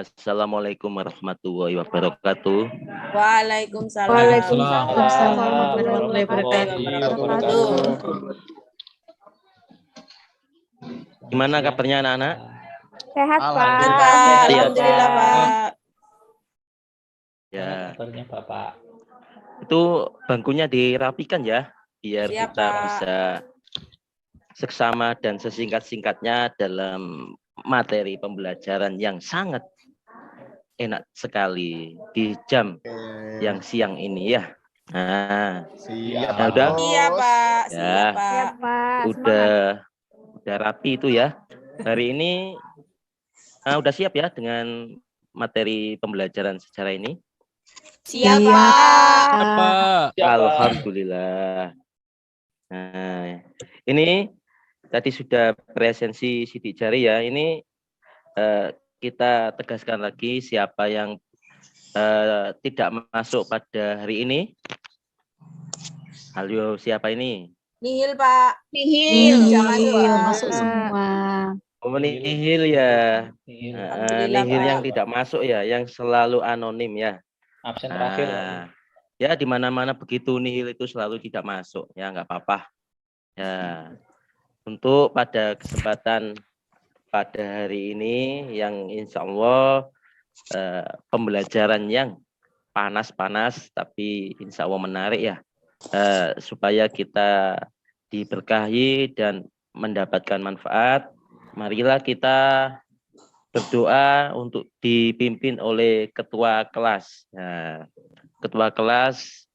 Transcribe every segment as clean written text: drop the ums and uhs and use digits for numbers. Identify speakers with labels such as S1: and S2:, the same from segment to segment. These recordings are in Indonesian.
S1: Assalamualaikum warahmatullahi wabarakatuh.
S2: Waalaikumsalam.
S3: Waalaikumsalam
S2: warahmatullahi wabarakatuh.
S1: Gimana kabarnya anak-anak?
S3: Sehat, Pak.
S2: Alhamdulillah, Pak.
S1: Ya,
S4: Kabarnya Bapak.
S1: itu bangkunya dirapikan ya, biar
S2: Siap,
S1: kita
S2: Pak.
S1: bisa seksama dan sesingkat-singkatnya dalam materi pembelajaran yang sangat enak sekali di jam yang siang ini ya. Nah,
S5: Siap,
S1: ya udah.
S2: Iya, Pak.
S1: Ya.
S2: Siap, Pak.
S3: Siap, Pak.
S1: Udah rapi itu ya. Hari ini udah siap ya dengan materi pembelajaran sejarah ini?
S2: Siap, Pak.
S1: Alhamdulillah. Nah, ini tadi sudah presensi sidik jari ya. Ini kita tegaskan lagi siapa yang tidak masuk pada hari ini. Halo, siapa ini?
S2: Nihil, Pak.
S6: Nihil.
S2: Jangan
S6: Masuk semua.
S1: Oh, nihil ya.
S2: Alhamdulillah,
S1: Nihil
S2: Pak.
S1: yang tidak masuk ya, yang selalu anonim ya.
S4: Absen terakhir.
S1: Ya, di mana-mana begitu nihil itu selalu tidak masuk. Ya, nggak apa-apa. Ya, untuk pada kesempatan pada hari ini yang insya Allah pembelajaran yang panas-panas tapi insya Allah menarik ya, supaya kita diberkahi dan mendapatkan manfaat. Marilah kita berdoa untuk dipimpin oleh ketua kelas. Nah, ketua kelas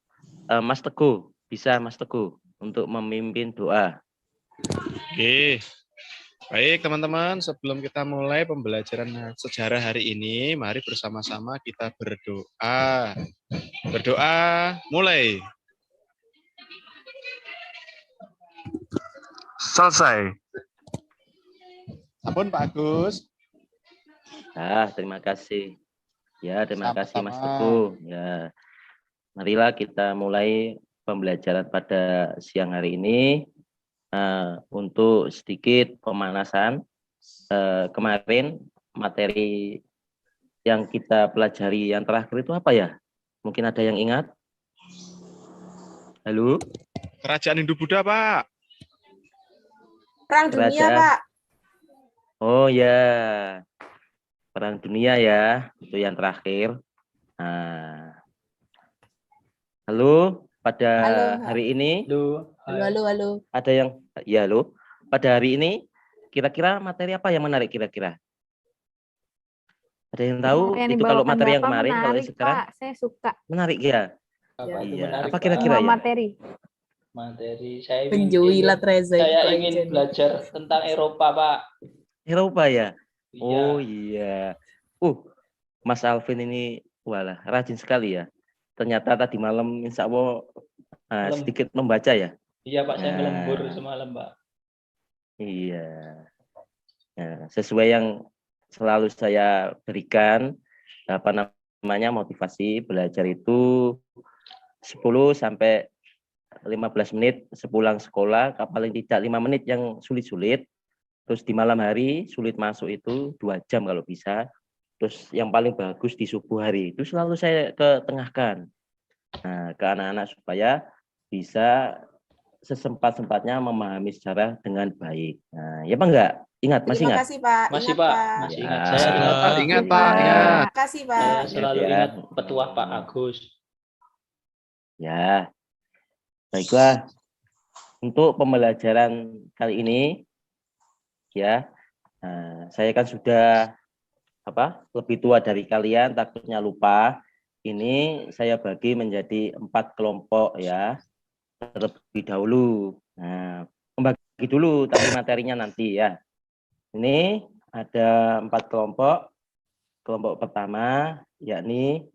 S1: Mas Teguh, bisa Mas Teguh untuk memimpin doa.
S5: Oke. Baik teman-teman, sebelum kita mulai pembelajaran sejarah hari ini, mari bersama-sama kita berdoa. Berdoa, mulai. Selesai. Ampun Pak Agus.
S1: Terima kasih. Ya, terima kasih Mas
S5: Sama-sama.
S1: Teguh. Ya, marilah kita mulai pembelajaran pada siang hari ini. Untuk sedikit pemanasan, kemarin materi yang kita pelajari yang terakhir itu apa ya? Mungkin ada yang ingat? Halo?
S5: Kerajaan Hindu-Buddha, Pak.
S2: Perang dunia,
S1: Kerajaan.
S2: Pak.
S1: Oh ya, Perang Dunia ya, itu yang terakhir. Halo, pada
S2: Halo.
S1: hari ini
S2: Halo.
S1: ada yang, ya halo, pada hari ini kira-kira materi apa yang menarik kira-kira? Ada yang tahu?
S3: Yang
S1: Itu kalau
S3: dibawakan
S1: materi yang
S3: Bapak
S1: kemarin, kalau
S3: menarik,
S1: yang sekarang
S3: Pak. Saya suka.
S1: menarik ya?
S4: Apa itu
S1: Iya.
S4: menarik,
S1: Apa
S4: Pak?
S1: kira-kira ya?
S3: Materi.
S4: Materi saya
S2: Penjuilat Reza
S4: saya
S2: itu
S4: ingin
S2: aja.
S4: belajar tentang Eropa, Pak.
S1: Eropa ya?
S4: Iya.
S1: Oh iya. Mas Alvin ini walah rajin sekali ya. Ternyata tadi malam insya Allah sedikit membaca ya.
S4: Iya, Pak, saya
S1: Nah.
S4: ngelembur semalam, Pak.
S1: Iya. Nah, sesuai yang selalu saya berikan, apa namanya, motivasi belajar itu 10 sampai 15 menit sepulang sekolah, paling tidak 5 menit yang sulit-sulit. Terus di malam hari sulit masuk itu 2 jam kalau bisa. Terus yang paling bagus di subuh hari itu selalu saya ketengahkan. Nah, ke anak-anak supaya bisa sesempat-sempatnya memahami sejarah dengan baik. Nah, ya Pak enggak? Ingat, masih
S2: Terima
S1: ingat?
S2: kasih, Pak.
S4: Masih,
S2: Ingat,
S4: Pak. Masih ingat. Saya ingat,
S5: Ingat,
S4: Pak.
S5: ingat, Pak. Ingat.
S2: Terima kasih,
S4: Saya
S2: Pak.
S4: selalu
S1: Ya.
S4: ingat petuah Pak Agus.
S1: Ya. Baiklah. Untuk pembelajaran kali ini ya, saya kan sudah lebih tua dari kalian, takutnya lupa. Ini saya bagi menjadi 4 kelompok ya, terlebih dahulu. Nah, membagi dulu tapi materinya nanti ya. Ini ada 4 kelompok. Kelompok pertama yakni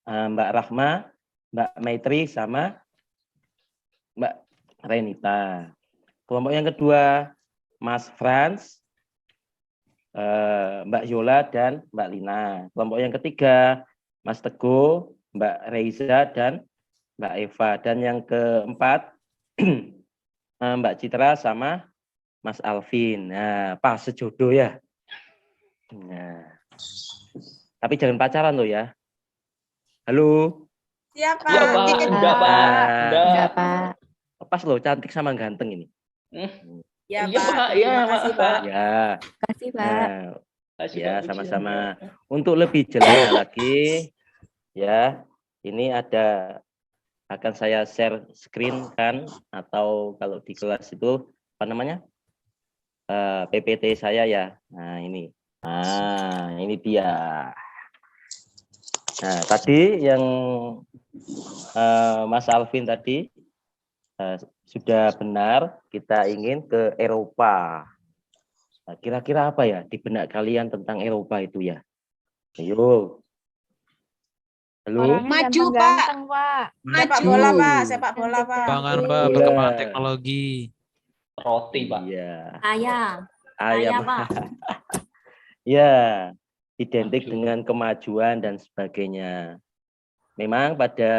S1: Mbak Rahma, Mbak Maitri sama Mbak Renita. Kelompok yang kedua Mas Frans, Mbak Yola dan Mbak Lina. Kelompok yang ketiga Mas Teguh, Mbak Reiza dan Mbak Eva. Dan yang keempat Mbak Citra sama Mas Alvin. Nah, pas sejodoh ya. Nah, Tapi jangan pacaran loh ya. Halo.
S2: Siapa?
S4: Iya Pak, enggak Pak,
S6: Enggak,
S4: enggak.
S6: Pak.
S1: Pas loh, cantik sama ganteng ini.
S2: Ya,
S4: Iya,
S2: Pak.
S4: Pak. Iya,
S2: Terima kasih,
S4: maaf,
S2: Pak.
S4: Pak.
S1: Ya,
S6: Kasih, Pak.
S1: nah,
S4: Kasih
S1: ya
S4: Pak pujian.
S1: sama-sama. Untuk lebih jelasnya lagi, ya, ini akan saya share screen kan, atau kalau di kelas itu apa namanya, PPT saya ya. Nah ini dia. Nah tadi yang Mas Alvin tadi sudah benar, kita ingin ke Eropa. Nah, kira-kira apa ya di benak kalian tentang Eropa itu ya? Ayo. Halo.
S3: Orangnya
S2: Maju,
S3: ganteng-ganteng, Pak.
S2: Sepak bola, Pak. Sepak bola, Pak.
S7: Pangan
S1: Sepak
S7: Pak,
S1: bola.
S7: perkembangan teknologi.
S4: Roti Pak.
S1: Iya.
S6: Ayam.
S1: Ayam.
S6: Pak.
S1: Ya, identik
S4: Maju.
S1: dengan kemajuan dan sebagainya. Memang pada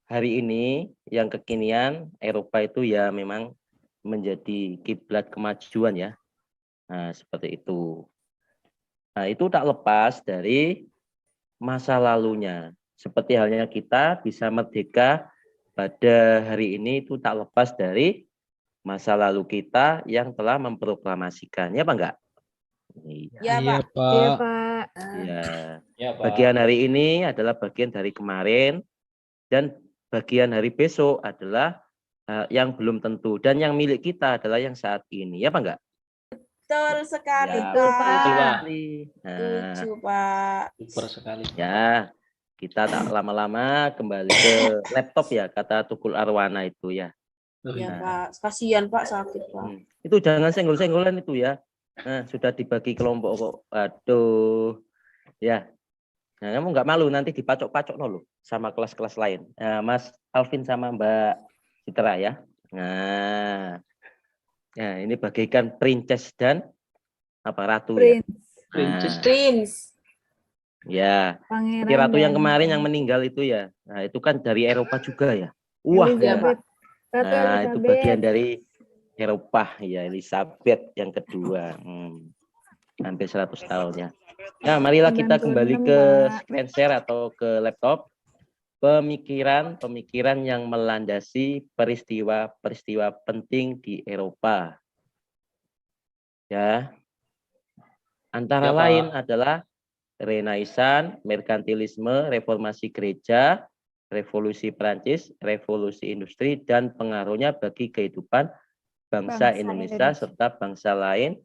S1: hari ini yang kekinian Eropa itu ya memang menjadi kiblat kemajuan ya. Nah, seperti itu. Nah, itu tak lepas dari masa lalunya. Seperti halnya kita bisa merdeka pada hari ini itu tak lepas dari masa lalu kita yang telah memproklamasikannya, apa enggak?
S2: Ya,
S7: Iya
S2: Pak.
S3: Iya,
S7: Pak.
S3: Pak.
S1: Ya.
S4: Ya Pak.
S1: Bagian hari ini adalah bagian dari kemarin dan bagian hari besok adalah yang belum tentu dan yang milik kita adalah yang saat ini, ya apa enggak?
S2: Betul sekali,
S1: Ya,
S3: Betul,
S2: Pak.
S4: Betul, Pak.
S1: Nah,
S2: Setuju, Pak.
S4: Super sekali.
S1: ya kita tak lama-lama kembali ke laptop ya, kata Tukul Arwana itu ya.
S4: Oh,
S2: Ya,
S4: iya.
S2: Pak. Kasihan, Pak. Sakit, Pak.
S1: Itu jangan senggol-senggolan itu ya. Nah, sudah dibagi kelompok kok. Aduh. Ya. Nah, kamu nggak malu nanti dipacok-pacok loh sama kelas-kelas lain. Nah, Mas Alvin sama Mbak Citra ya. Nah, ini bagaikan princess dan apa ratu ya.
S3: Prince.
S4: Princess.
S1: Nah,
S2: Prince.
S1: ya.
S3: Pangeran.
S1: Seperti ratu yang
S3: dan-
S1: kemarin yang meninggal itu ya. Nah, itu kan dari Eropa juga ya. Wah, ya.
S3: Elizabeth. Ratu
S1: Nah, itu
S3: Elizabeth.
S1: bagian dari Eropa ya, Elizabeth yang kedua. Hampir 100 tahun ya. Nah, marilah kita
S3: 96,
S1: kembali ke
S3: Pak.
S1: screen share atau ke laptop. Pemikiran yang melandasi peristiwa-peristiwa penting di Eropa. Ya. Antara
S4: Ya, Pak.
S1: lain adalah Renaissance, merkantilisme, reformasi gereja, revolusi Prancis, revolusi industri, dan pengaruhnya bagi kehidupan bangsa
S3: Bangsa
S1: Indonesia
S3: Indonesia.
S1: serta bangsa lain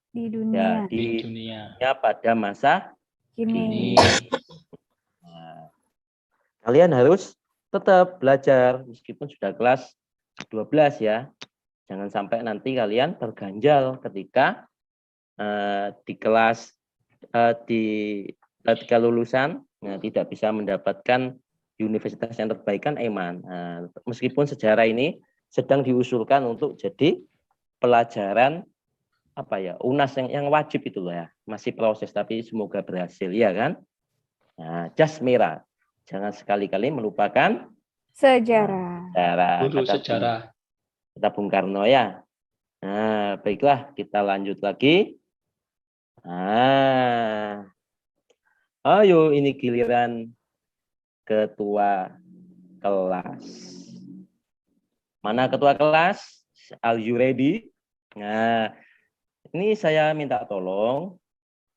S3: Di
S1: ya,
S3: dunia
S4: Di
S1: di
S4: dunia.
S1: pada masa
S3: kini.
S4: Ini.
S1: Nah, kalian harus tetap belajar meskipun sudah kelas 12 ya. Jangan sampai nanti kalian terganjal ketika di kelas ketika lulusan tidak bisa mendapatkan universitas yang terbaik kan Eman. Nah, meskipun sejarah ini sedang diusulkan untuk jadi pelajaran apa ya UNAS yang wajib itu loh ya, masih proses tapi semoga berhasil ya kan. Nah, jas merah. Jangan sekali-kali melupakan
S3: Sejarah.
S4: Guru sejarah.
S1: kata Bung Karno ya. Nah, baiklah kita lanjut lagi. Nah, ayo ini giliran ketua kelas. Mana ketua kelas? Are you ready? Nah, ini saya minta tolong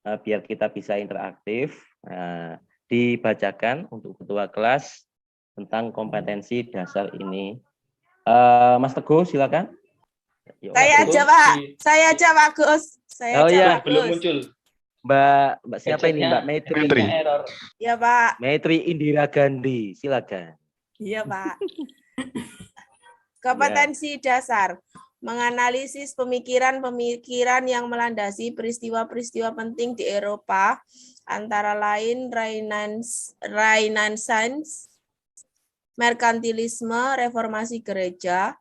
S1: biar kita bisa interaktif. Nah, dibacakan untuk ketua kelas tentang kompetensi dasar ini. Mas Teguh, silakan. Yuk,
S2: Saya
S1: Mas Teguh.
S2: aja, Pak. Saya aja, Pak Gus. Saya
S1: Oh,
S2: aja,
S1: iya.
S2: Pak
S4: Belum
S2: Gus.
S4: muncul.
S1: Mbak siapa ini?
S4: Headsetnya-
S1: Mbak Maitri.
S5: Maitri.
S4: Error.
S2: Ya, Pak.
S1: Maitri Indira Gandhi, silakan.
S2: Iya, Pak. Kompetensi dasar. Menganalisis pemikiran-pemikiran yang melandasi peristiwa-peristiwa penting di Eropa, antara lain Renaissance, merkantilisme, reformasi gereja,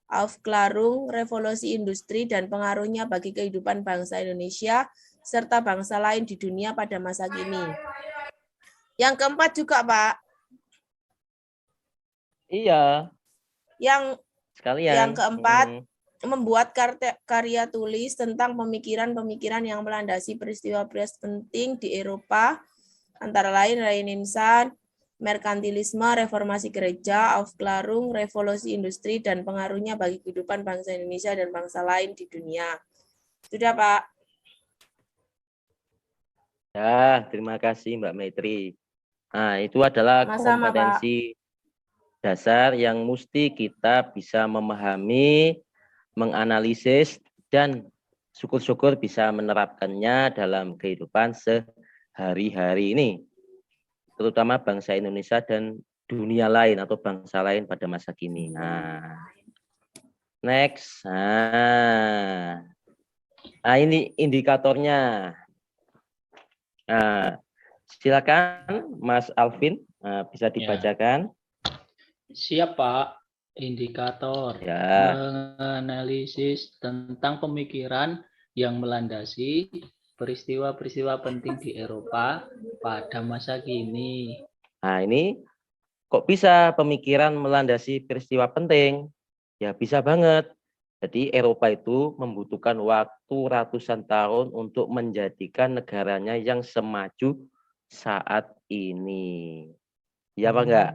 S2: Aufklärung, revolusi industri, dan pengaruhnya bagi kehidupan bangsa Indonesia, serta bangsa lain di dunia pada masa kini. Yang keempat juga, Pak.
S1: Iya,
S2: Yang
S1: sekalian.
S2: Yang keempat, membuat karya tulis tentang pemikiran-pemikiran yang melandasi peristiwa-peristiwa penting di Eropa, antara lain Renaissance, merkantilisme, reformasi gereja, Aufklärung, revolusi industri, dan pengaruhnya bagi kehidupan bangsa Indonesia dan bangsa lain di dunia. Sudah, Pak?
S1: Ya, terima kasih Mbak Maitri. Nah, itu adalah
S2: Sama-sama, Pak.
S1: kompetensi dasar yang mesti kita bisa memahami, menganalisis, dan syukur-syukur bisa menerapkannya dalam kehidupan sehari-hari ini. Terutama bangsa Indonesia dan dunia lain atau bangsa lain pada masa kini. Nah, next. Nah, ini indikatornya. Nah, silakan Mas Alvin, bisa dibacakan.
S4: Siap, Pak. Indikator
S1: Ya.
S4: menganalisis tentang pemikiran yang melandasi peristiwa-peristiwa penting di Eropa pada masa kini.
S1: Nah, ini kok bisa pemikiran melandasi peristiwa penting? Ya, bisa banget. Jadi Eropa itu membutuhkan waktu ratusan tahun untuk menjadikan negaranya yang semaju saat ini. Ya apa enggak?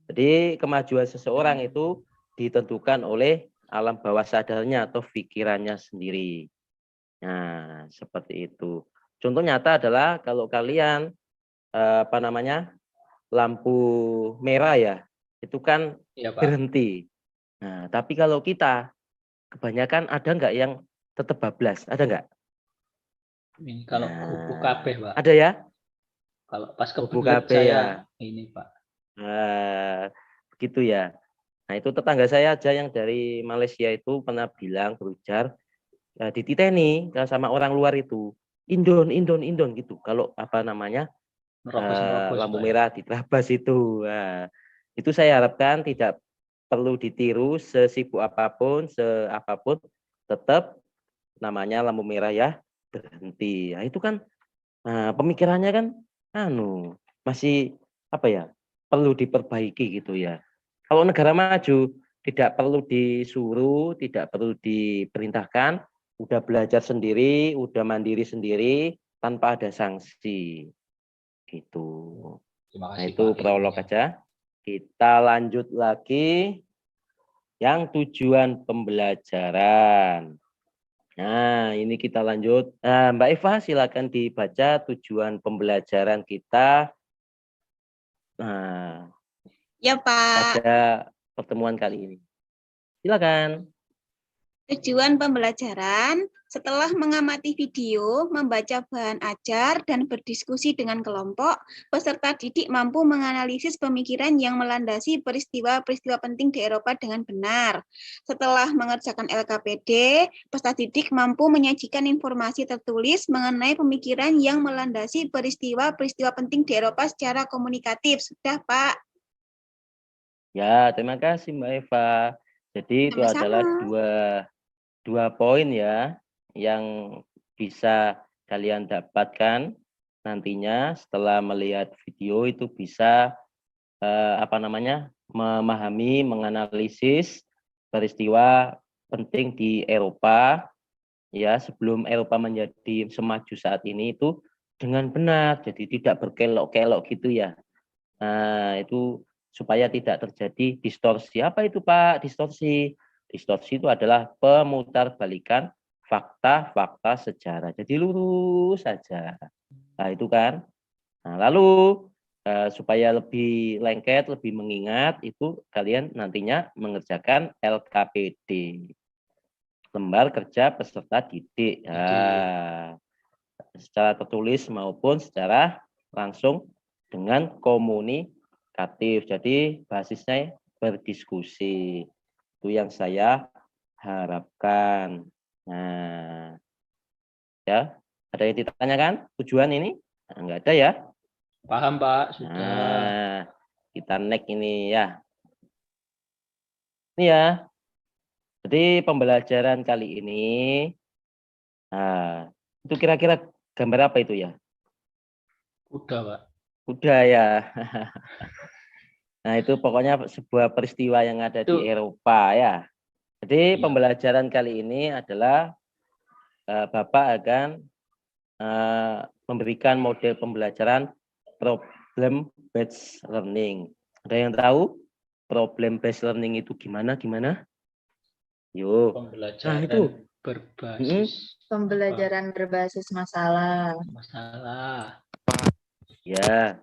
S1: Jadi kemajuan seseorang itu ditentukan oleh alam bawah sadarnya atau pikirannya sendiri. Nah, seperti itu. Contoh nyata adalah kalau kalian lampu merah ya, itu kan
S4: Ya, Pak.
S1: berhenti. Nah, tapi kalau kita kebanyakan ada enggak yang tetap bablas? Ada enggak?
S4: Ini kalau kubu KB, Pak.
S1: Ada ya?
S4: Kalau pas
S1: Kubu
S4: kebelet
S1: KB
S4: saya
S1: ya.
S4: ini, Pak.
S1: Begitu ya. Nah, itu tetangga saya aja yang dari Malaysia itu pernah bilang berujar dititeni sama orang luar itu Indon gitu. Kalau
S4: Nerobos-nerobos,
S1: lampu
S4: Pak, ya.
S1: merah diterabas itu. Nah, itu saya harapkan tidak perlu ditiru sesibuk apapun, seapapun, tetap namanya lampu merah ya berhenti. Nah, itu kan pemikirannya kan masih perlu diperbaiki gitu ya. Kalau negara maju tidak perlu disuruh, tidak perlu diperintahkan, udah belajar sendiri, udah mandiri sendiri tanpa ada sanksi. Gitu.
S4: Terima
S1: Nah,
S4: kasih,
S1: itu
S4: Pak,
S1: prolog
S4: ilmunya.
S1: aja. Kita lanjut lagi yang tujuan pembelajaran. Nah, ini kita lanjut. Nah, Mbak Eva, silakan dibaca tujuan pembelajaran kita
S7: Ya, Pak.
S1: pada pertemuan kali ini. Silakan.
S7: Tujuan pembelajaran setelah mengamati video, membaca bahan ajar, dan berdiskusi dengan kelompok, peserta didik mampu menganalisis pemikiran yang melandasi peristiwa-peristiwa penting di Eropa dengan benar. Setelah mengerjakan LKPD, peserta didik mampu menyajikan informasi tertulis mengenai pemikiran yang melandasi peristiwa-peristiwa penting di Eropa secara komunikatif. Sudah, Pak?
S1: Ya, terima kasih Mbak Eva. Jadi itu adalah
S7: Sama-sama.
S1: dua poin ya yang bisa kalian dapatkan nantinya setelah melihat video itu bisa memahami, menganalisis peristiwa penting di Eropa ya sebelum Eropa menjadi semaju saat ini itu dengan benar. Jadi tidak berkelok-kelok gitu ya. Nah, itu supaya tidak terjadi distorsi. Apa itu Pak? Distorsi. Distorsi itu adalah pemutarbalikan fakta-fakta sejarah. Jadi lurus saja. Nah, itu kan. Nah, lalu supaya lebih lengket, lebih mengingat, itu kalian nantinya mengerjakan LKPD. Lembar kerja peserta didik. Nah, secara tertulis maupun secara langsung dengan komunikatif. Jadi basisnya berdiskusi. Itu yang saya harapkan. Nah, ya, ada yang ditanyakan tujuan ini? Nah, enggak ada ya?
S4: Paham, Pak, sudah.
S1: Nah, kita next ini ya. Ini ya. Jadi pembelajaran kali ini, itu kira-kira gambar apa itu ya?
S4: Udah, Pak.
S1: Udah ya. Nah, itu pokoknya sebuah peristiwa yang ada di
S4: Itu
S1: Eropa ya. Jadi
S4: Iya.
S1: pembelajaran kali ini adalah Bapak akan memberikan model pembelajaran problem based learning. Ada yang tahu problem based learning itu gimana? Yuk.
S4: Pembelajaran
S1: itu.
S4: berbasis
S6: Pembelajaran berbasis masalah.
S4: masalah.
S1: Ya,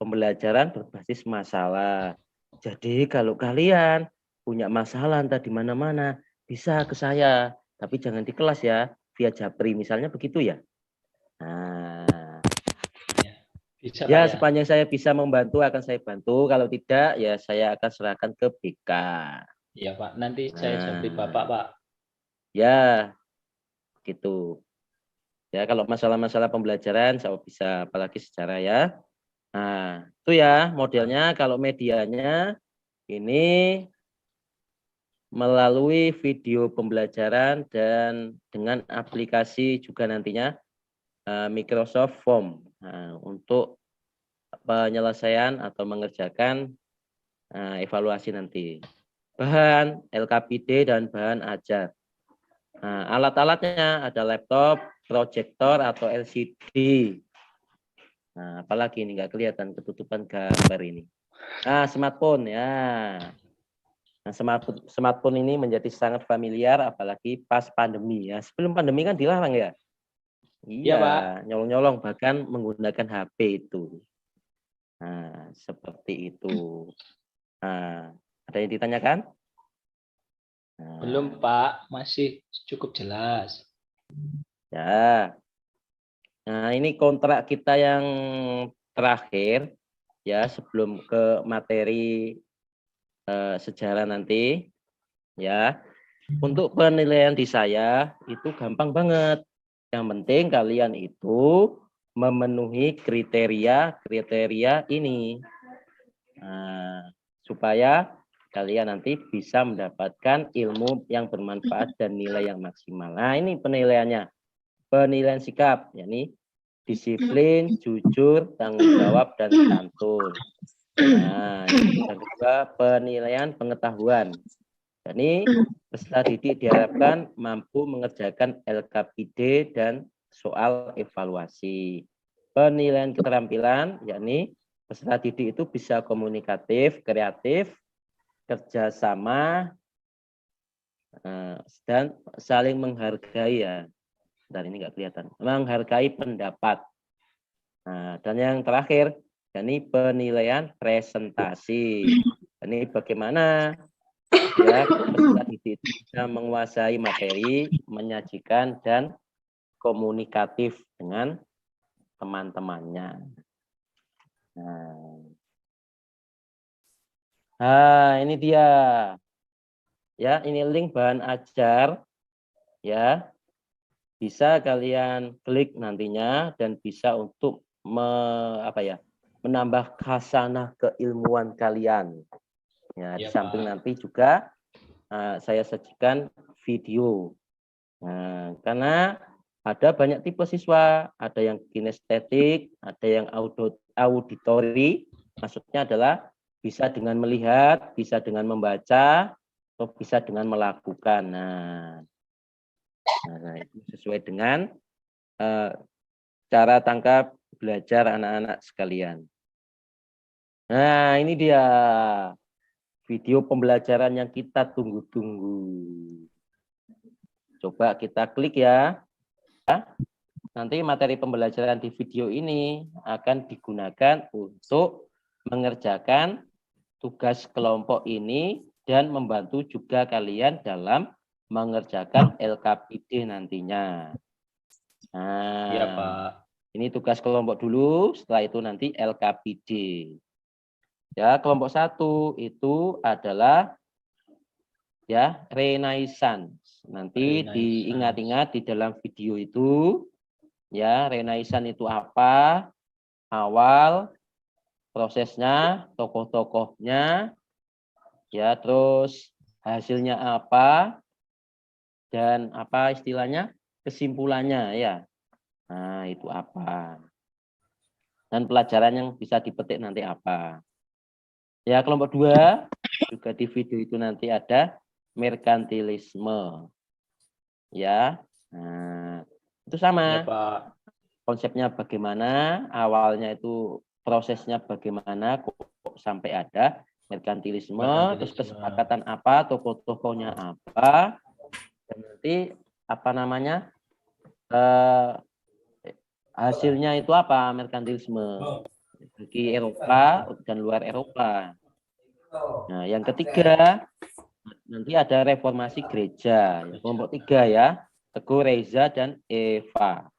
S1: pembelajaran berbasis masalah. Jadi kalau kalian punya masalah entah di mana-mana, bisa ke saya. Tapi jangan di kelas ya, via Japri misalnya begitu ya. Nah,
S4: Bisa
S1: ya
S4: Pak ya.
S1: sepanjang saya bisa membantu akan saya bantu. Kalau tidak ya saya akan serahkan ke BK.
S4: Iya Pak, nanti saya japri Bapak Pak.
S1: Ya, gitu. Ya, kalau masalah-masalah pembelajaran saya bisa, apalagi sejarah ya. Nah, itu ya modelnya. Kalau medianya ini melalui video pembelajaran dan dengan aplikasi juga nantinya Microsoft Form untuk penyelesaian atau mengerjakan evaluasi nanti. Bahan LKPD dan bahan ajar. Alat-alatnya ada laptop, proyektor atau LCD. Nah, apalagi ini nggak kelihatan ketutupan gambar ini. Smartphone ya. Nah, smartphone ini menjadi sangat familiar apalagi pas pandemi ya. Sebelum pandemi kan dilarang ya.
S4: Iya, Pak.
S1: Nyolong-nyolong bahkan menggunakan HP itu. Nah, seperti itu. Nah, ada yang ditanyakan? Nah,
S4: Belum Pak, masih cukup jelas.
S1: ya. Nah, ini kontrak kita yang terakhir ya sebelum ke materi sejarah nanti ya. Untuk penilaian di saya itu gampang banget. Yang penting kalian itu memenuhi kriteria ini. Supaya kalian nanti bisa mendapatkan ilmu yang bermanfaat dan nilai yang maksimal. Nah, ini penilaiannya. Penilaian sikap, yakni disiplin, jujur, tanggung jawab, dan santun. Nah, yang kedua penilaian pengetahuan. Jadi peserta didik diharapkan mampu mengerjakan LKPD dan soal evaluasi. Penilaian keterampilan, yakni peserta didik itu bisa komunikatif, kreatif, kerjasama, dan saling menghargai ya. Dan ini nggak kelihatan. Menghargai pendapat. Nah, dan yang terakhir, yakni penilaian presentasi. Ini bagaimana ya peserta didik bisa menguasai materi, menyajikan dan komunikatif dengan teman-temannya. Nah, ini dia. Ya, ini link bahan ajar. Ya, bisa kalian klik nantinya dan bisa untuk menambah khasanah keilmuan kalian. Ya, di samping nanti juga saya sajikan video. Nah, karena ada banyak tipe siswa, ada yang kinestetik, ada yang auditori, maksudnya adalah bisa dengan melihat, bisa dengan membaca, atau bisa dengan melakukan. Nah itu sesuai dengan cara tangkap belajar anak-anak sekalian. Nah, ini dia video pembelajaran yang kita tunggu-tunggu. Coba kita klik ya. Nanti materi pembelajaran di video ini akan digunakan untuk mengerjakan tugas kelompok ini dan membantu juga kalian dalam mengerjakan LKPD nantinya. Nah,
S4: iya Pak.
S1: Ini tugas kelompok dulu, setelah itu nanti LKPD. Ya, kelompok 1 itu adalah ya Renaissance. Nanti diingat-ingat di dalam video itu ya Renaissance itu apa, awal, prosesnya, tokoh-tokohnya, ya terus hasilnya apa, dan apa istilahnya kesimpulannya ya. Nah, itu apa. Dan pelajaran yang bisa dipetik nanti apa. Ya, kelompok 2 juga di video itu nanti ada merkantilisme. Ya. Nah, itu
S4: Iya,
S1: sama.
S4: Pak.
S1: Konsepnya bagaimana, awalnya itu prosesnya bagaimana kok sampai ada merkantilisme, terus
S4: Merkantilisme.
S1: kesepakatan apa, tokoh-tokohnya apa, dan nanti apa namanya hasilnya itu apa merkantilisme bagi Eropa dan luar Eropa. Nah, yang ketiga nanti ada reformasi gereja, kelompok 3 ya, Teguh, Reza, dan Eva.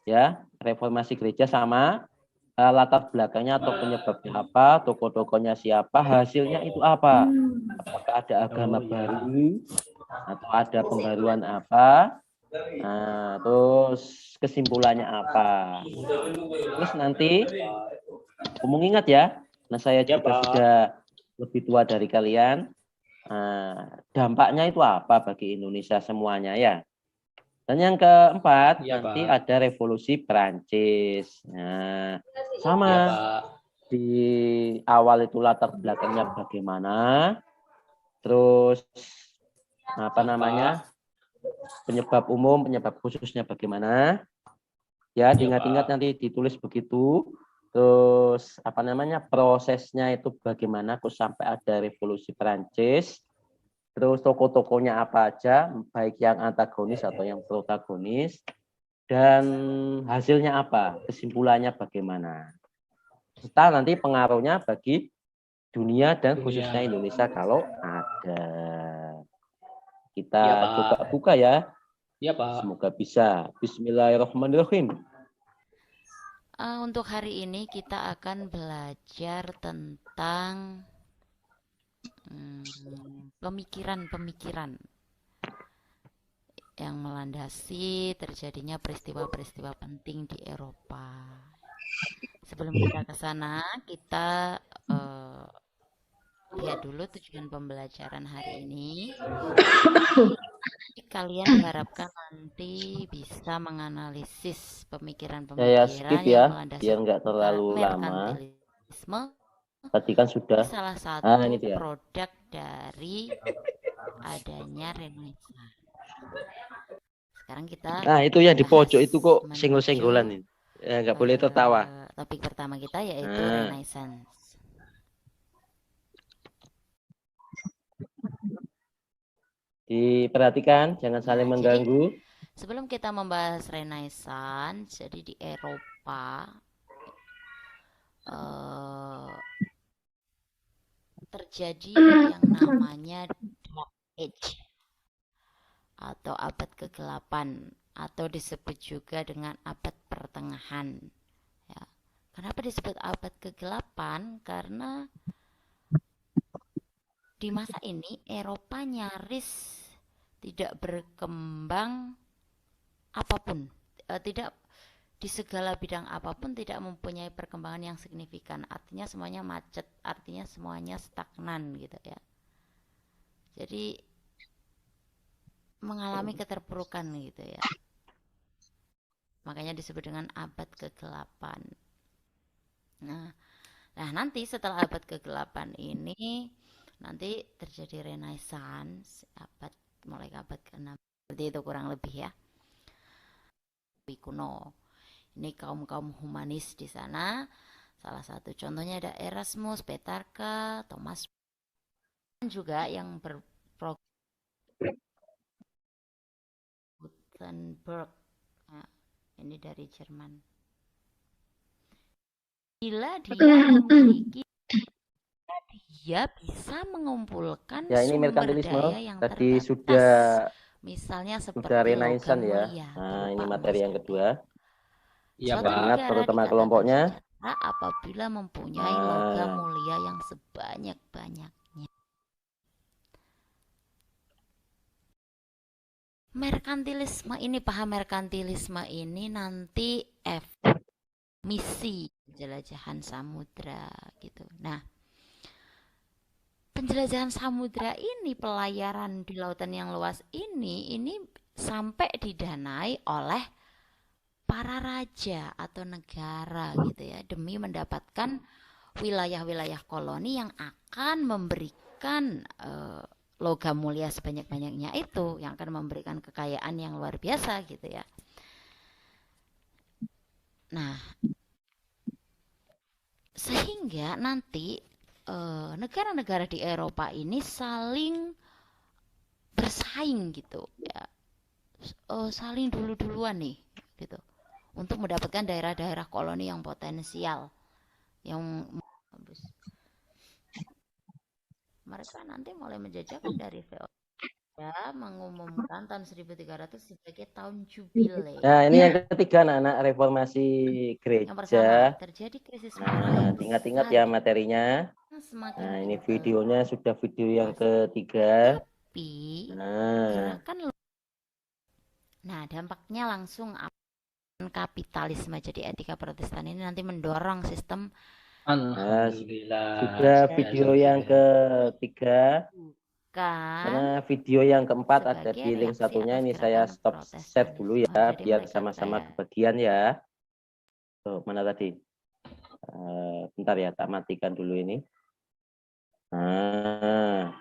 S1: Ya, reformasi gereja sama latar belakangnya atau penyebabnya apa, tokoh-tokohnya siapa, hasilnya itu apa. Apakah ada agama baru atau ada pembaruan apa? Nah, terus kesimpulannya apa? Terus nanti kamu ingat ya, nah saya
S4: Ya,
S1: juga
S4: Pak.
S1: sudah lebih tua dari kalian. Dampaknya itu apa bagi Indonesia semuanya ya? Dan yang keempat,
S4: Ya,
S1: nanti
S4: Pak.
S1: ada revolusi Perancis. Nah,
S4: Ya,
S1: sama
S4: Pak.
S1: di awal itu latar belakangnya bagaimana, terus apa namanya, penyebab umum, penyebab khususnya bagaimana. Ya, diingat-ingat
S4: Pak.
S1: nanti ditulis begitu. Terus apa namanya, prosesnya itu bagaimana kok sampai ada revolusi Perancis. Terus tokoh-tokohnya apa aja, baik yang antagonis atau yang protagonis, dan hasilnya apa, kesimpulannya bagaimana. Serta nanti pengaruhnya bagi dunia dan khususnya Indonesia kalau ada. Kita
S4: Ya, Pak.
S1: coba buka ya,
S4: Ya, Pak.
S1: semoga bisa. Bismillahirrahmanirrahim.
S8: Untuk hari ini kita akan belajar tentang pemikiran-pemikiran yang melandasi terjadinya peristiwa-peristiwa penting di Eropa. Sebelum kita ke sana, kita lihat dulu tujuan pembelajaran hari ini. Kalian diharapkan nanti bisa menganalisis pemikiran-pemikiran
S1: Saya skip ya,
S8: yang melandasi
S1: biar nggak terlalu lama.
S8: merkantilisme.
S1: Tadi kan sudah.
S8: Salah satu
S1: ini dia.
S8: produk dari adanya Renaissance. Sekarang kita
S1: Nah, itu yang di
S8: bahas
S1: pojok itu kok
S8: menuju,
S1: senggol-senggolan ini. Ya, nggak boleh tertawa.
S8: Topik pertama kita yaitu
S1: Nah.
S8: Renaissance.
S1: Diperhatikan, jangan saling
S8: Nah,
S1: mengganggu.
S8: Sebelum kita membahas Renaissance, jadi di Eropa terjadi yang namanya Dark Age atau abad ke-8 atau disebut juga dengan abad pertengahan. Ya. Kenapa disebut abad ke-8? Karena di masa ini Eropa nyaris tidak berkembang apapun, tidak di segala bidang apapun tidak mempunyai perkembangan yang signifikan. Artinya semuanya macet, artinya semuanya stagnan gitu ya. Jadi mengalami keterpurukan gitu ya. Makanya disebut dengan abad ke-8. Nah, nanti setelah abad ke-8 ini nanti terjadi Renaissance mulai abad ke-6. Seperti itu kurang lebih ya. Kuno. Ini kaum humanis di sana. Salah satu contohnya ada Erasmus, Petrarca, Thomas juga yang berprogram Gutenberg. Nah, ini dari Jerman. Bila dia bisa mengumpulkan
S1: Ya, ini
S8: sumber
S1: merkantilisme
S8: daya yang
S1: tadi
S8: terbatas.
S1: sudah
S8: Misalnya seperti
S1: Renaissance
S8: logam
S1: ya.
S8: mulia.
S1: Nah, ini materi yang kedua.
S4: Iya,
S8: Suatu
S4: Pak.
S1: Ingat
S8: negara
S1: terutama
S8: dikatakan
S1: kelompoknya.
S8: sejahtera apabila mempunyai logam mulia yang sebanyak-banyaknya. Merkantilisme ini, paham merkantilisme ini nanti misi penjelajahan samudra gitu. Nah, penjelajahan samudra ini, pelayaran di lautan yang luas ini sampai didanai oleh para raja atau negara gitu ya, demi mendapatkan wilayah-wilayah koloni yang akan memberikan logam mulia sebanyak-banyaknya itu yang akan memberikan kekayaan yang luar biasa gitu ya. Nah, sehingga nanti negara-negara di Eropa ini saling bersaing gitu ya, saling dulu-duluan nih gitu untuk mendapatkan daerah-daerah koloni yang potensial yang bagus. Mereka nanti mulai menjajakan dari VOC ya, mengumumkan tahun 1300 sebagai tahun jubile.
S1: Nah, ini yang ketiga anak-anak reformasi
S8: Yang pertama,
S1: gereja.
S8: terjadi krisis
S1: Nah,
S8: moral yang
S1: ingat-ingat
S8: besar
S1: ya
S8: di
S1: materinya.
S8: semakin
S1: Nah, ini
S8: kental.
S1: videonya sudah video yang ketiga.
S8: Tapi
S1: Nah,
S8: gerakan nah dampaknya langsung kapitalisme. Jadi etika Protestan ini nanti mendorong sistem
S4: Alhamdulillah.
S1: sudah video yang ketiga. Karena video yang keempat ada di link
S8: reaksi
S1: satunya.
S8: atas
S1: Ini saya
S8: gerakan
S1: stop share dulu ya,
S8: Protestanisme. Jadi
S1: biar
S8: mereka
S1: sama-sama
S8: kayak
S1: kebagian ya. Tuh, mana tadi? Bentar ya, tak matikan dulu ini. Nah,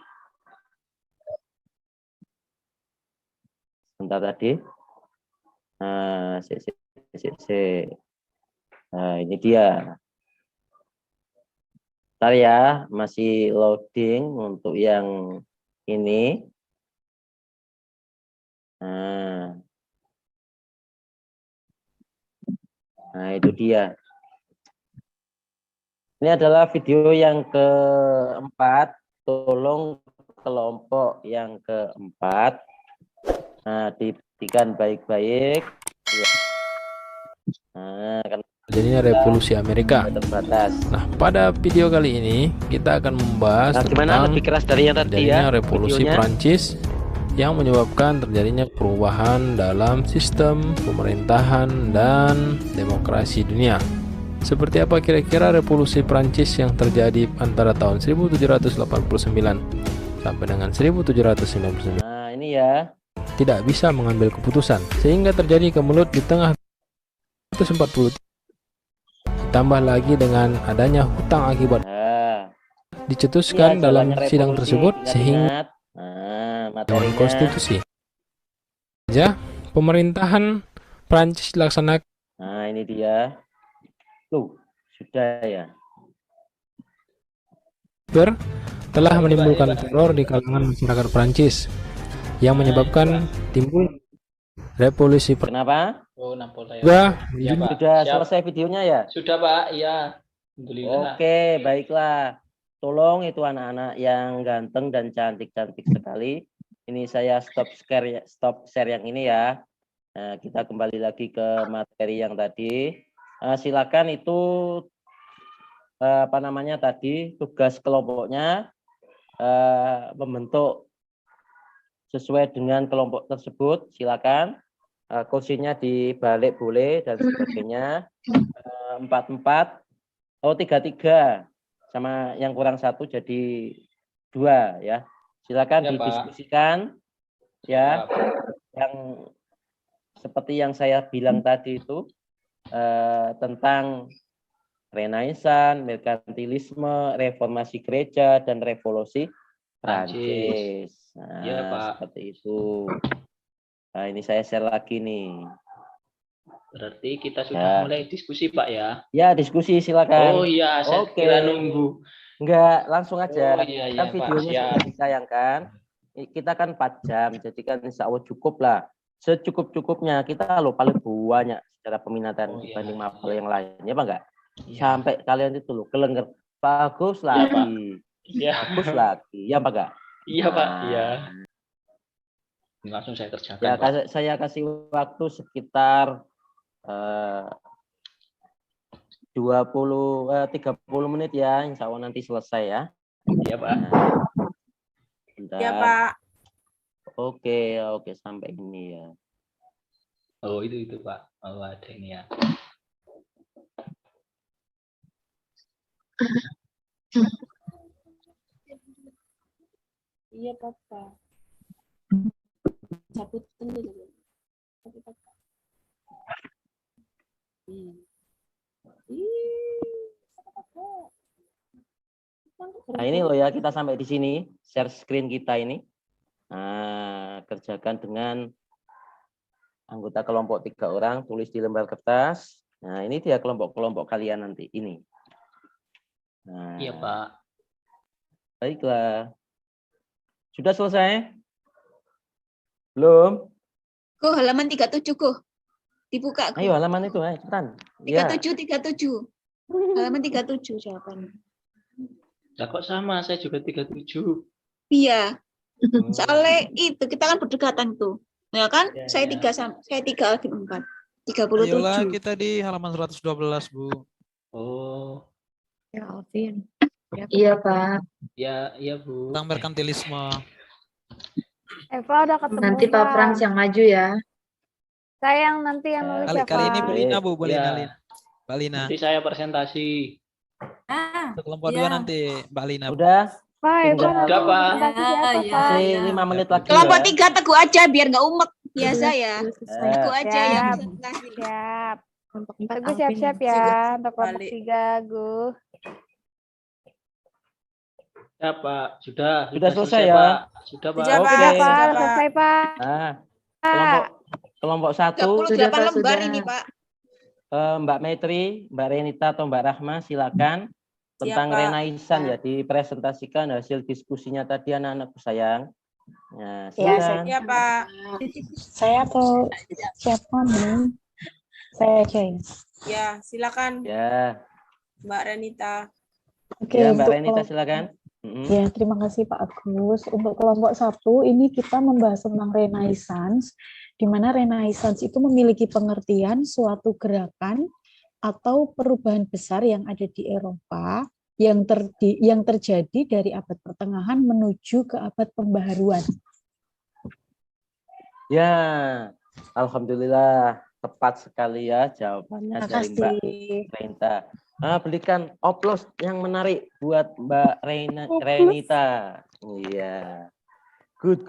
S1: bentar tadi. Nah, Nah, ini dia. Bentar ya, masih loading untuk yang ini. Nah, itu dia. Ini adalah video yang keempat. Tolong kelompok yang keempat. Nah, diperhatikan baik-baik. Nah, kan
S9: Jadinya revolusi Amerika.
S1: terbatas.
S9: Nah, pada video kali ini kita akan membahas
S1: Nah, gimana
S9: tentang
S1: lebih keras dari yang tadi
S9: terjadinya
S1: ya?
S9: revolusi
S1: Videonya?
S9: Prancis yang menyebabkan terjadinya perubahan dalam sistem pemerintahan dan demokrasi dunia. Seperti apa kira-kira revolusi Prancis yang terjadi antara tahun 1789 sampai dengan 1799?
S1: Nah, ini ya.
S9: Tidak bisa mengambil keputusan sehingga terjadi kemelut di tengah 140, ditambah lagi dengan adanya hutang akibat
S1: Nah,
S9: dicetuskan
S1: iya,
S9: dalam
S1: jalannya
S9: sidang
S1: revolusi,
S9: tersebut sehingga
S1: ingat-ingat. Nah,
S9: Dewan
S1: materinya.
S9: Konstitusi saja pemerintahan Prancis dilaksanakan.
S1: Nah, ini dia. Tuh, sudah ya.
S9: Telah menimbulkan teror di kalangan masyarakat Prancis yang menyebabkan timbul revolusi
S1: Kenapa?
S4: Oh, Napoleon.
S9: juga
S4: Iya, Pak.
S1: Sudah
S4: Siap.
S1: selesai videonya ya?
S4: Sudah, Pak. Iya. Alhamdulillah.
S1: Oke, baiklah. Tolong itu anak-anak yang ganteng dan cantik-cantik sekali. Ini saya stop share yang ini ya. Nah, kita kembali lagi ke materi yang tadi. Silakan itu apa namanya tadi tugas kelompoknya membentuk sesuai dengan kelompok tersebut. Silakan kursinya dibalik boleh dan sebagainya. 4-4. Oh, 3-3 sama yang kurang 1 jadi 2 ya. Silakan
S4: Ya, Pak.
S1: didiskusikan ya. Yang seperti yang saya bilang tadi itu tentang Renaissance, merkantilisme, reformasi gereja dan revolusi Prancis. Nah,
S4: Ya, Pak.
S1: seperti itu. Nah, ini saya share lagi nih.
S4: Berarti kita sudah
S1: Ya.
S4: mulai diskusi, Pak ya.
S1: Ya, diskusi silakan.
S4: Oh iya, saya
S1: Oke.
S4: kira nunggu.
S1: Enggak, langsung aja.
S4: Oh iya,
S1: Kan
S4: Pak.
S1: videonya
S4: Siap.
S1: sudah ditayangkan. Kita kan 4 jam, jadi kan insya Allah cukup lah. Secukup-cukupnya kita lo paling banyak secara peminatan
S4: Oh, iya.
S1: dibanding mapel yang lain, ya Pak enggak?
S4: Iya.
S1: Sampai kalian itu lo kelengger. Bagus
S4: Iya, Pak.
S1: lagi.
S4: Iya.
S1: Bagus lagi. Ya Pak enggak?
S4: Iya, Pak.
S1: Nah,
S4: Iya. Langsung saya kerjakan,
S1: Ya,
S4: Pak.
S1: saya kasih waktu sekitar 30 menit ya, insya Allah nanti selesai ya.
S4: Iya, Pak.
S1: Bentar.
S2: Ya, Pak.
S1: Oke, sampai ini ya.
S4: Oh, itu Pak. Oh, ada ini ya.
S2: Iya, Papa. Cabutin dulu. Tapi, Papa. Ih, Papa.
S1: Nah, ini loh ya, kita sampai di sini, share screen kita ini. Nah, kerjakan dengan anggota kelompok 3 orang, tulis di lembar kertas. Nah, ini dia kelompok-kelompok kalian nanti, ini. Nah,
S4: Iya, Pak.
S1: baiklah. Sudah selesai? Belum?
S7: Go halaman 37 go. Dibuka go.
S1: Ayo, halaman itu, ayo, cepetan. Ya.
S7: 37. Halaman 37 jawabannya.
S4: Lah kok sama, saya juga 37.
S7: Iya,
S1: Hmm.
S7: soalnya itu kita kan berdekatan tuh. Ya kan?
S4: Ya,
S7: Saya
S4: ya.
S7: 3 lagi 4. 37.
S10: Ayolah kita di halaman 112, Bu.
S4: Oh,
S6: Ya, Alvin. Iya, Pak.
S4: ya, iya, Bu.
S10: Tentang merkantilisme.
S3: Eva udah ketemu,
S6: Nanti Pak Frans yang maju ya.
S3: Saya yang nanti yang nulis ya,
S10: Kali ini
S3: Pak.
S10: Bu Lina, Bu. Bu Lina,
S4: Ya.
S10: Lina. Mbak Lina.
S4: Nanti saya presentasi.
S10: Untuk kelompok 2 nanti Mbak Lina. Bu.
S1: Udah?
S3: Pak, Eva
S1: Tinggal-
S3: mau
S4: Udah, Pak.
S3: presentasi siapa, Pak?
S1: Masih 5 menit lagi
S7: Kelompok
S1: ya.
S7: 3 teguh aja biar nggak umek. Biasa ya. Teguh aja yang
S3: Siap.
S7: presentasi.
S3: Siap.
S6: Kelompok 4
S3: Teguh siap-siap ya untuk kelompok
S2: Balik.
S3: 3, Gu.
S4: Ya, Pak. Sudah
S1: selesai ya?
S4: Pak. Sudah, Pak.
S2: Sudah,
S1: Oke.
S2: Pak.
S3: Sudah,
S2: Sudah,
S3: Pak.
S2: Pak.
S3: Selesai, Pak.
S1: Nah, kelompok 1,
S7: 38
S6: Sudah, Pak,
S7: lembar
S6: sudah.
S7: ini, Pak.
S1: Mbak Metri, Mbak Renita atau Mbak Rahma, silakan. Tentang
S2: Pak.
S1: Renaisan ya, dipresentasikan hasil diskusinya tadi anak-anakku sayang. Nah,
S3: Ya,
S1: silakan.
S2: Ya, Pak.
S3: Saya atau siapa, Bu? Saya aja ya.
S2: Ya, silakan
S1: Ya,
S2: Mbak Renita.
S3: Oke,
S1: ya Mbak
S3: untuk
S1: Renita
S3: kelompok-
S1: silakan. Mm-mm.
S3: Ya, terima kasih Pak Agus. Untuk kelompok 1 ini kita membahas tentang Renaissance, di mana Renaissance itu memiliki pengertian suatu gerakan atau perubahan besar yang ada di Eropa yang terjadi dari abad pertengahan menuju ke abad pembaharuan.
S1: Ya, alhamdulillah tepat sekali ya jawabannya
S3: Terima
S1: dari Mbak
S3: kasih.
S1: Renita. Berikan oplos yang menarik buat Mbak Renita. Iya. Good.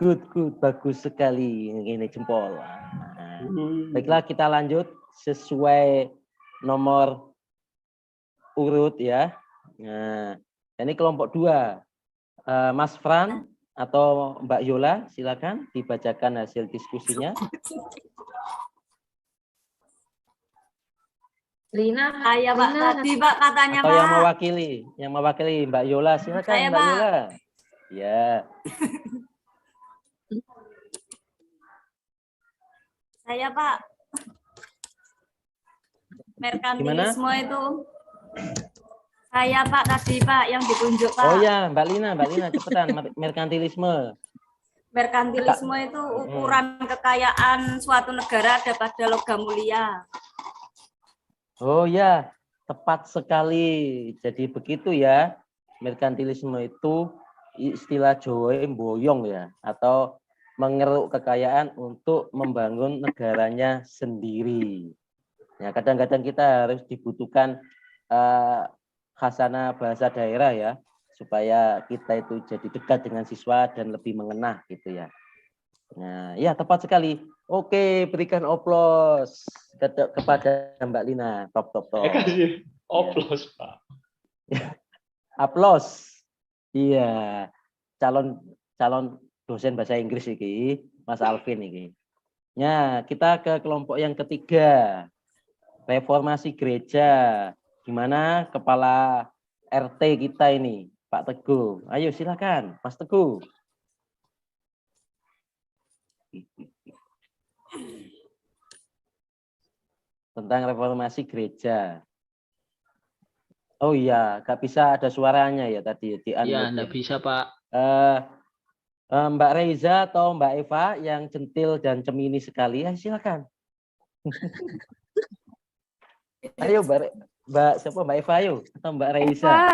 S1: Bagus sekali. Ini jempol. Nah, baiklah kita lanjut sesuai nomor urut ya. Nah, ini kelompok 2. Mas Fran atau Mbak Yola, silakan dibacakan hasil diskusinya.
S6: Lina,
S11: Saya Pak
S6: Lina,
S11: tadi Pak katanya
S1: Atau yang
S11: Pak.
S1: mewakili Mbak Yola, silakan
S11: Saya,
S1: Mbak
S11: Pak.
S1: Yola. Ya.
S11: Saya Pak. Merkantilisme itu. Saya Pak tadi Pak yang ditunjuk Pak.
S1: Oh ya, Mbak Lina cepetan merkantilisme.
S11: Merkantilisme itu ukuran kekayaan suatu negara ada pada logam mulia.
S1: Oh ya, tepat sekali. Jadi begitu ya. Merkantilisme itu istilah Jawa boyong ya, atau mengeruk kekayaan untuk membangun negaranya sendiri. Ya, kadang-kadang kita harus dibutuhkan khasanah bahasa daerah ya, supaya kita itu jadi dekat dengan siswa dan lebih mengenah gitu ya. Nah, ya tepat sekali. Oke, berikan oplos kepada Mbak Lina. Top.
S4: Kasih oplos, Pak.
S1: Aplos. Iya. Calon dosen bahasa Inggris iki, Mas Alvin iki. Ya, kita ke kelompok yang ketiga. Reformasi gereja. Gimana kepala RT kita ini, Pak Teguh? Ayo silakan, Mas Teguh. Tentang reformasi gereja. Oh iya, nggak bisa ada suaranya ya tadi di
S4: Iya, enggak bisa, Pak.
S1: Mbak Reza atau Mbak Eva yang centil dan cemini sekali, ya silakan. Ayo Mbak siapa Mbak Eva ayo atau Mbak Reza
S3: Eva.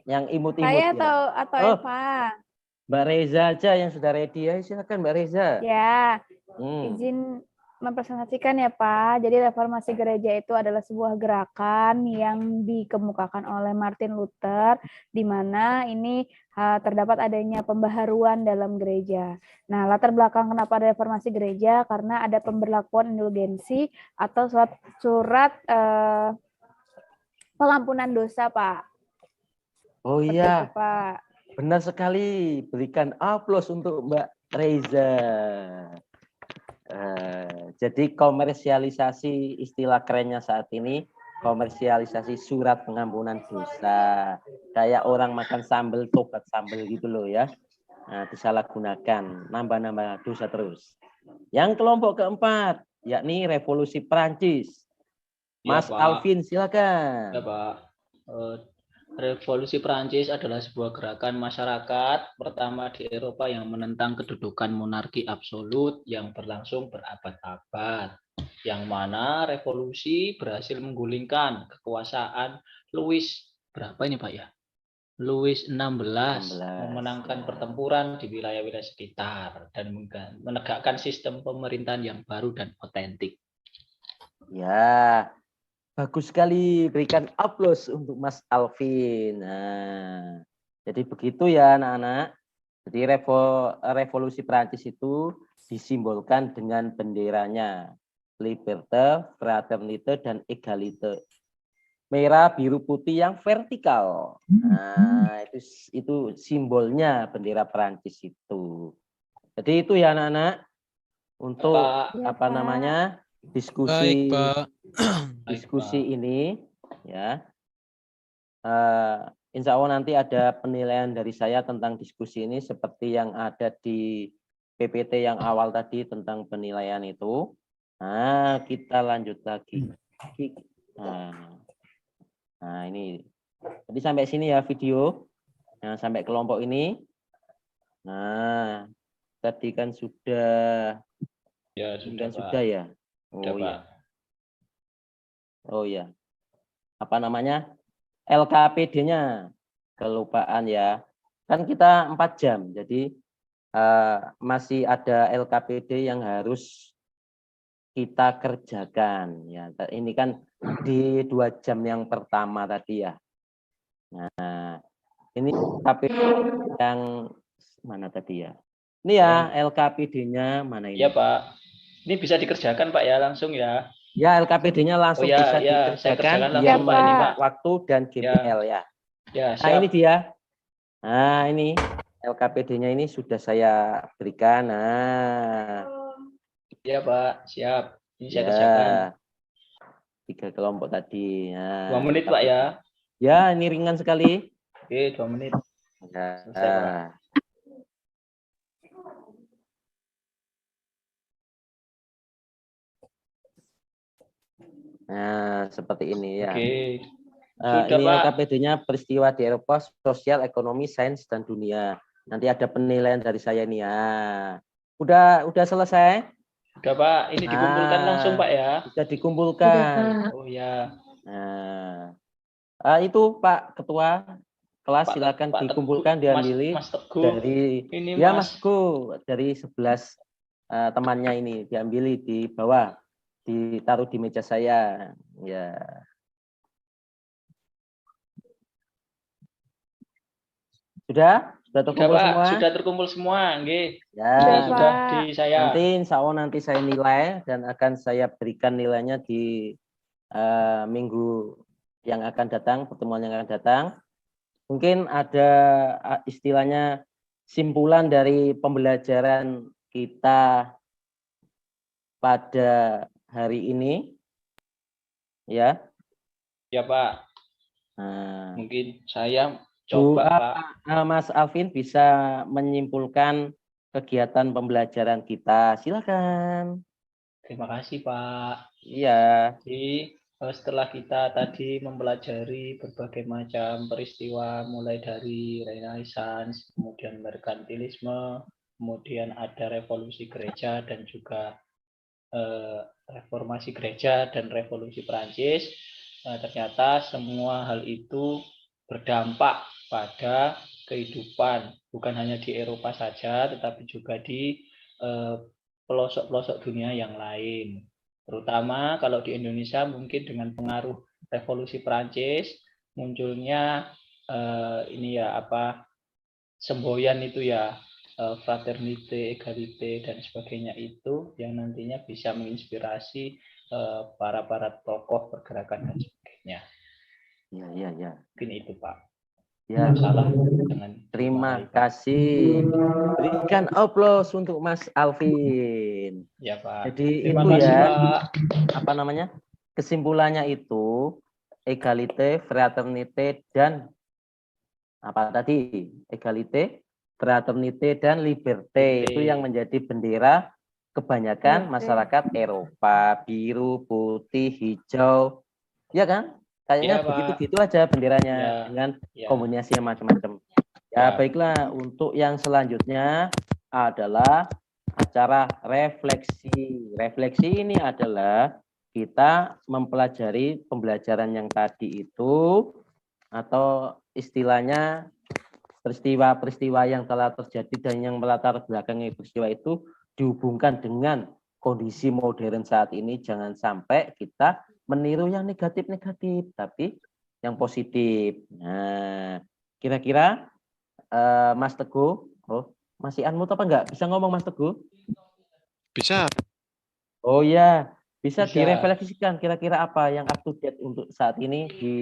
S1: yang imut-imut
S3: Saya
S1: ya.
S3: atau
S1: Oh.
S3: Eva.
S1: Mbak Reza aja yang sudah ready ya, silakan Mbak Reza.
S3: Ya,
S1: Hmm.
S3: izin mempresentasikan ya Pak. Jadi reformasi gereja itu adalah sebuah gerakan yang dikemukakan oleh Martin Luther, di mana ini terdapat adanya pembaharuan dalam gereja. Nah, latar belakang kenapa ada reformasi gereja karena ada pemberlakuan indulgensi atau surat pengampunan dosa, Pak.
S1: Oh
S3: Seperti
S1: iya,
S3: itu, Pak.
S1: benar sekali. Berikan aplaus untuk Mbak Reza. Jadi komersialisasi istilah kerennya saat ini, komersialisasi surat pengampunan dosa. Kayak orang makan sambal, tobat sambal gitu loh ya. Nah, disalahgunakan, nambah-nambah dosa terus. Yang kelompok keempat, yakni Revolusi Prancis.
S4: Ya,
S1: Mas
S4: Pak.
S1: Alvin, silakan.
S4: Ya, Pak. Revolusi Prancis adalah sebuah gerakan masyarakat pertama di Eropa yang menentang kedudukan monarki absolut yang berlangsung berabad-abad. Yang mana revolusi berhasil menggulingkan kekuasaan Louis berapa ini Pak ya? Louis 16 memenangkan pertempuran di wilayah-wilayah sekitar dan menegakkan sistem pemerintahan yang baru dan otentik.
S1: Ya, bagus sekali. Berikan aplaus untuk Mas Alvin. Nah, jadi begitu ya anak-anak. Jadi revolusi Prancis itu disimbolkan dengan benderanya. Liberté, fraternité, dan égalité. Merah, biru, putih yang vertikal. Nah, itu simbolnya bendera Prancis itu. Jadi itu ya anak-anak untuk apa namanya diskusi diskusi ini ya. Insya Allah nanti ada penilaian dari saya tentang diskusi ini seperti yang ada di PPT yang awal tadi tentang penilaian itu. Nah, kita lanjut lagi. Nah, ini. Jadi sampai sini ya video. Nah, sampai kelompok ini. Nah, tadi kan sudah.
S4: Ya, sudah, Pak.
S1: Sudah ya. Oh ya. Oh ya. Apa namanya? LKPD-nya. Kelupaan ya. Kan kita 4 jam. Jadi masih ada LKPD yang harus kita kerjakan ya. Ini kan di 2 jam yang pertama tadi ya. Nah, ini LKPD yang mana tadi ya? Ini ya LKPD-nya mana ini?
S4: Iya, Pak. Ini bisa dikerjakan, Pak ya, langsung ya.
S1: Ya, LKPD-nya langsung bisa dikerjakan
S4: biar
S1: menghemat waktu dan GPL ya.
S4: Ya,
S1: nah, ini dia. Nah, ini LKPD-nya ini sudah saya berikan. Nah.
S4: Iya, Pak. Siap. Ini saya
S1: Ya.
S4: kerjakan.
S1: 3 kelompok tadi. Nah,
S4: 2 menit, Pak ya.
S1: Ya, ini ringan sekali.
S4: Oke, 2 menit.
S1: Ya.
S4: Selesai, Pak.
S1: Nah, seperti ini ya.
S4: Oke.
S1: Ini LKPD-nya peristiwa di Eropa, sosial, ekonomi, sains, dan dunia. Nanti ada penilaian dari saya nih ya. Udah selesai?
S4: Udah, Pak. Ini dikumpulkan langsung, Pak ya.
S1: Sudah dikumpulkan.
S4: Oh ya.
S1: Nah, itu Pak Ketua kelas silakan dikumpulkan, diambil dari ini, ya Mas Teguh dari 11 temannya ini diambil di bawah, ditaruh di meja saya ya. Sudah terkumpul semua?
S4: Sudah terkumpul semua, nggih.
S1: Ya,
S4: sudah di saya.
S1: Nanti saya nilai dan akan saya berikan nilainya di minggu yang akan datang, pertemuan yang akan datang. Mungkin ada istilahnya simpulan dari pembelajaran kita pada hari ini, ya.
S4: Ya, Pak. Mungkin saya coba, Pak.
S1: Mas Alvin bisa menyimpulkan kegiatan pembelajaran kita. Silakan.
S4: Terima kasih, Pak.
S1: Iya.
S4: Jadi setelah kita tadi mempelajari berbagai macam peristiwa mulai dari Renaissance, kemudian merkantilisme, kemudian ada revolusi gereja dan juga reformasi gereja dan revolusi Prancis, ternyata semua hal itu berdampak pada kehidupan bukan hanya di Eropa saja tetapi juga di pelosok-pelosok dunia yang lain. Terutama kalau di Indonesia mungkin dengan pengaruh revolusi Prancis munculnya semboyan itu ya, fraternité, égalité dan sebagainya itu yang nantinya bisa menginspirasi para tokoh pergerakan dan sebagainya.
S1: Ya.
S4: Mungkin itu, Pak.
S1: Ya,
S4: Salah dengan
S1: terima kasih. Berikan aplaus untuk Mas Alvin.
S4: Ya Pak.
S1: Jadi
S4: Terima
S1: itu
S4: kasih
S1: ya,
S4: Pak.
S1: apa namanya? Kesimpulannya itu egalite, fraternite, dan apa tadi? Egalite, fraternite, dan liberté. Itu yang menjadi bendera kebanyakan masyarakat Eropa. Biru, putih, hijau. Ya kan? Kayaknya
S4: Iya,
S1: begitu
S4: Pak.
S1: gitu aja benderanya
S4: Ya.
S1: dengan
S4: Ya.
S1: kombinasi yang macam-macam. Ya,
S4: Ya.
S1: baiklah. Untuk yang selanjutnya adalah acara refleksi. Refleksi ini adalah kita mempelajari pembelajaran yang tadi itu, atau istilahnya peristiwa-peristiwa yang telah terjadi dan yang melatar belakangi peristiwa itu dihubungkan dengan kondisi modern saat ini. Jangan sampai kita meniru yang negatif-negatif, tapi yang positif. Nah, kira-kira Mas Teguh, masih unmute apa enggak? Bisa ngomong Mas Teguh?
S5: Bisa.
S1: Oh ya, bisa
S4: Bisa.
S1: direfleksikan kira-kira apa yang up to date untuk saat ini di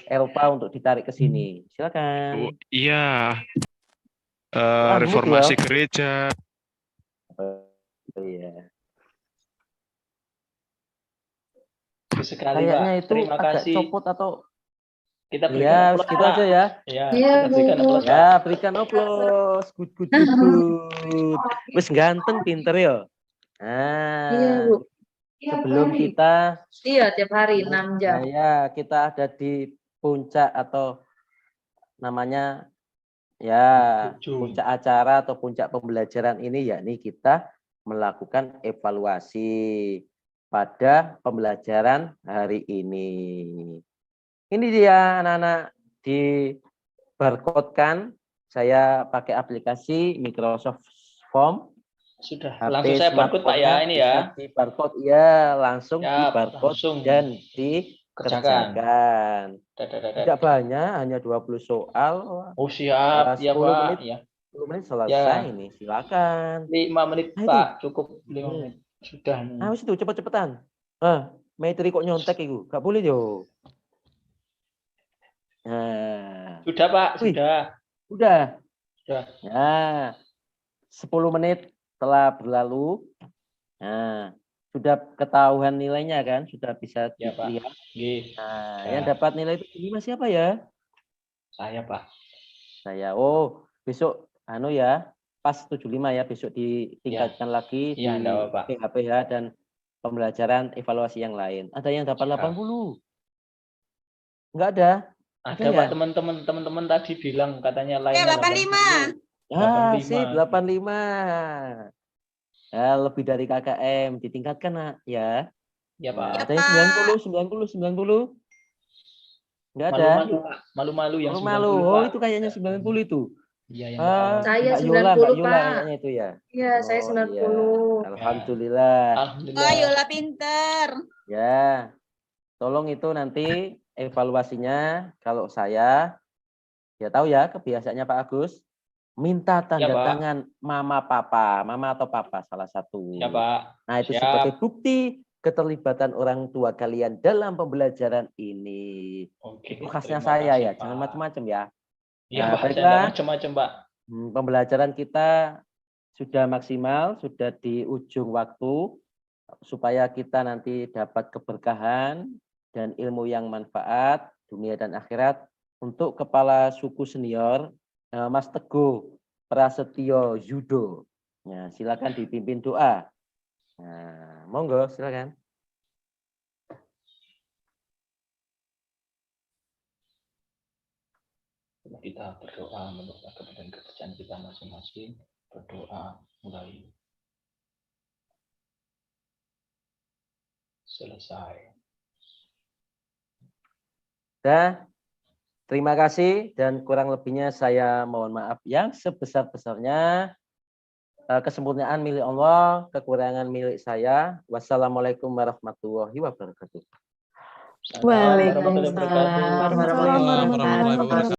S1: Eropa untuk ditarik ke sini. Silakan.
S5: Iya.
S1: Unmute
S5: Reformasi
S1: ya.
S5: gereja.
S1: Oh iya.
S4: Sekali
S1: Kayaknya
S4: Pak.
S1: itu
S4: Terima
S1: agak
S4: kasih.
S1: copot atau
S4: Kita berikan
S1: ya,
S4: aplaus,
S1: gitu
S4: Pak.
S1: aja ya.
S4: Ya,
S6: Iya,
S4: kita berikan
S6: Bu.
S4: aplaus, Pak.
S1: Ya, berikan aplaus. Good, good, good, good. Wis ganteng, pinter ya.
S6: Iya,
S1: Nah,
S6: Bu.
S1: sebelum kita
S6: Iya, tiap hari 6 jam.
S1: ya kita ada di puncak atau namanya ya puncak acara atau puncak pembelajaran ini, yakni kita melakukan evaluasi pada pembelajaran hari ini. Ini dia anak-anak, di barcode-kan. Saya pakai aplikasi Microsoft Form.
S4: Sudah,
S1: HP
S4: langsung saya barcode Pak ya, ini ya.
S1: bisa di barcode ya, langsung di
S4: Ya,
S1: barcode
S4: langsung
S1: dan dikerjakan. Tidak banyak, hanya 20 soal.
S4: Oh siap, ya
S1: 10
S4: Pak.
S1: menit,
S4: Ya.
S1: 10 menit selesai
S4: Ya.
S1: ini, silakan.
S4: 5 menit
S1: Nah,
S4: Pak, cukup 5 menit. Sudah.
S1: Nah, itu cepet-cepetan. Materi kok nyontek itu, gak boleh yo. Nah,
S4: Sudah Pak,
S1: wih,
S4: sudah.
S1: udah.
S4: Sudah.
S1: Nah, 10 menit telah berlalu. Nah, sudah ketahuan nilainya kan? Sudah bisa
S4: Ya, Pak.
S1: dilihat. Nah,
S4: Ya.
S1: yang dapat nilai itu ini siapa ya?
S4: Saya, Pak.
S1: Saya. Oh, besok ya, pas 75 ya, besok ditingkatkan lagi
S4: Ya,
S1: di
S4: enggak apa-apa.
S1: PHPH dan pembelajaran evaluasi yang lain. Ada yang dapat 80? Enggak ada.
S4: Ada Pak, teman-teman tadi bilang katanya lainnya
S7: 85.
S1: Ah, sip, 85. Ya, lebih dari KKM, ditingkatkan nak, ya.
S4: Ya Pak.
S1: Nah, ada yang 90. Enggak ada.
S4: Malu-malu Pak, malu-malu yang 90
S1: Oh,
S4: Pak.
S1: itu kayaknya 90 itu.
S4: Iya, yang
S6: Saya
S1: Mbak
S6: 90
S1: Yola
S6: Pak.
S1: kayaknya itu ya.
S6: Iya, saya 90.
S1: Iya. Alhamdulillah.
S7: Oh, Yola pinter.
S1: Ya, tolong itu nanti evaluasinya. Kalau saya, ya tahu ya kebiasaannya Pak Agus, minta tanda
S4: Ya, Pak.
S1: tangan mama atau papa salah satu.
S4: Ya Pak.
S1: Nah, itu
S4: Siap.
S1: sebagai bukti keterlibatan orang tua kalian dalam pembelajaran ini.
S4: Oke.
S1: Itu khasnya
S4: terima
S1: saya
S4: kasih,
S1: ya,
S4: Pak.
S1: jangan macam-macam ya.
S4: Iya
S1: Nah,
S4: Pak,
S1: baiklah.
S4: jangan macam-macam Pak.
S1: Pembelajaran kita sudah maksimal, sudah di ujung waktu, supaya kita nanti dapat keberkahan dan ilmu yang manfaat dunia dan akhirat. Untuk Kepala Suku Senior, Mas Teguh Prasetyo Yudo. Ya, silakan dipimpin doa. Nah, monggo silakan.
S4: Kita berdoa menurut kepentingan kerjaan kita masing-masing. Berdoa mulai selesai.
S1: Terima kasih dan kurang lebihnya saya mohon maaf yang sebesar-besarnya. Kesempurnaan milik Allah, kekurangan milik saya. Wassalamualaikum warahmatullahi wabarakatuh.
S6: Waalaikumsalam warahmatullahi wabarakatuh.